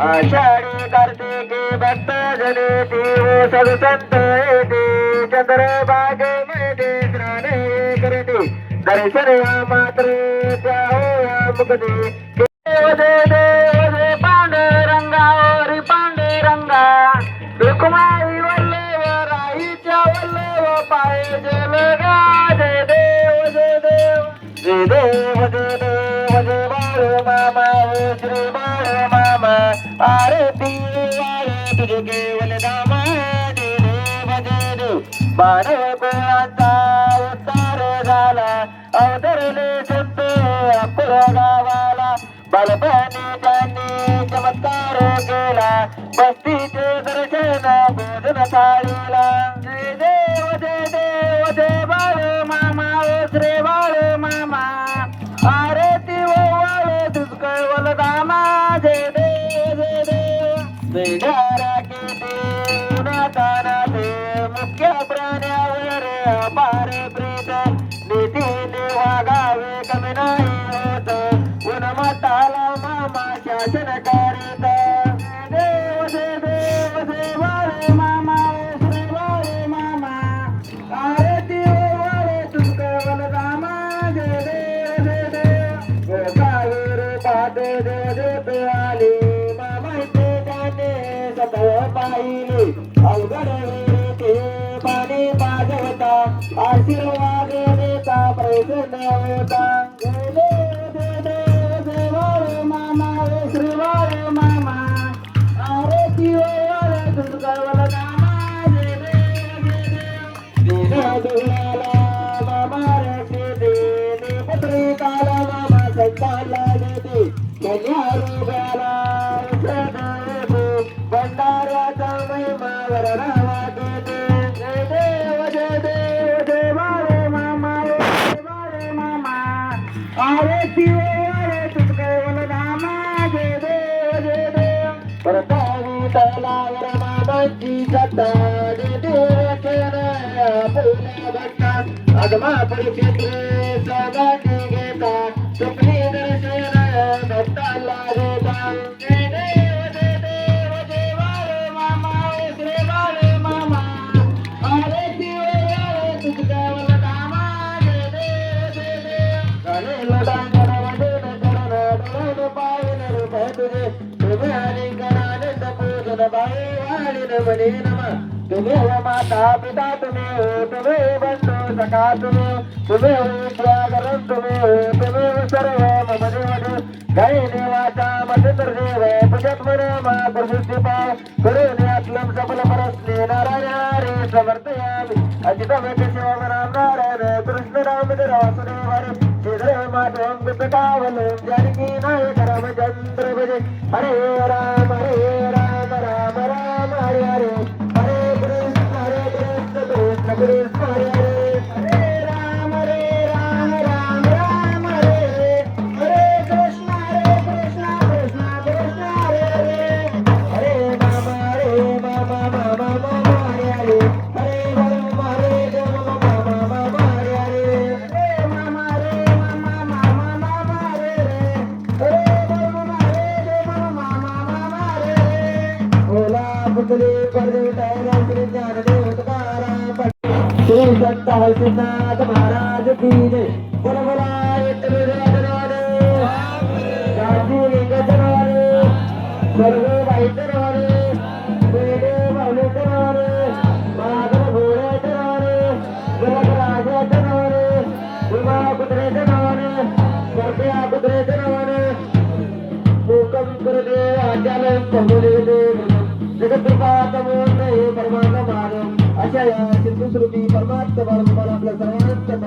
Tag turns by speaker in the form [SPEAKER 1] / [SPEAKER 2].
[SPEAKER 1] आषाढी कार्तिके भक्त जने देव सब संत येते चंद्रभागेमध्ये स्नान करते दर्शन या मात्र त्या होया मुक्ती देव देव पांडुरंगा ओरी पांडुरंगा रुक्माई वल्लभ राईच्या वल्लभ पाय जलगा जय देव जय देव जय देव जय देव जय बाळ मामा श्री बाळ मामा आरती वारे तुझे केवल दामा जय देव जय देव बाळ कोणाचा उतार झाला अवतरले संत अपुर गावाला बालपणी त्यांनी चमत्कार केला बस्तीचे दर्शन बोधन थाळीला जय देव जय देव जय बाळ मामा श्री बाळ मामा आरती ओवाळे तुझकवल दामा जय देव जय देव बेडारा केते उन्हातानाते मुख्य प्राण्यावर अपार प्रीत नीतीने वागावे कमी नाही होत उन्मताला मामा शासन करीत देव जय देव जय बाळ मामा श्री बाळ मामा आरती ओवाळे तुझकवल दामा जय देव जय देव गोसावीर पाहते देव देव आली मामाचे गाणे सतळ पाहिले अवघड ते पाणी पाजवता आशीर्वाद देता प्रसन्न होता जय देव जय देव जय बाळ मामा श्री बाळ मामा आरती ओवाळे तुझकवल दामा जय देव जय देव देवाला मामा रक्षते पुत्री काला मामा संताला देते कन्यारूपाला देते भंडाऱ्याचा महिमा वरणावा देते जय देव जय देव जय बाळ मामा जय बाळ मामा आरती ओवाळे तुझकवल दामा जय देव जय देव परतावी तलावर मामाची सत्ता जय देव केलं पुण्य भक्ता आगमा परिक्षेत्रे सगाटी घेता बाई वाळीन म्हणे नमः तुम्ही हो माता पिता तुम्ही हो तुम्ही बंधू सखा तुम्ही हो त्यागरण तुम्ही हो तुम्ही सर्व मम देव जय देवाचा मधुर देव पूजत मन मा प्रसिद्धी पाव करून आत्म सफल परस्ने नारायण हरे समर्थयामि अजित शिव राम नारायण कृष्ण राम वासुदेव हरे श्रीधर माधव पितावल जानकी नायक रामचंद्र भजे हरे राम राम राम हरे हरे हरे कृष्ण कृष्ण कृष्ण हरे राम राम राम हरे हरे कृष्ण कृष्ण कृष्ण हरे हरे मामा मामा हरे हरे हरे राम हरे राम मामा हरे हरे मामा मामा हरे हरे राम हरे मामा हरे ओला पुतली परदेव श्री ज्ञानदेव तुकाराम श्री संत हरिनाथ महाराज की जय बोला बोला गाजी गजवारे स्वर्ग वाईटवारे वेदे बाहुलेचवारे माधव घोड्याचवारे जलक राजाचवारे उमा कुत्रेचवारे स्वर्ग्या कुत्रेचवारे मूकं कुरुदे आचार्यं प्रभुदेव जगत्कृपातमो परमात्मा अशा या सिद्धश्रुती परमात्मा आपल्या सर्वांच्या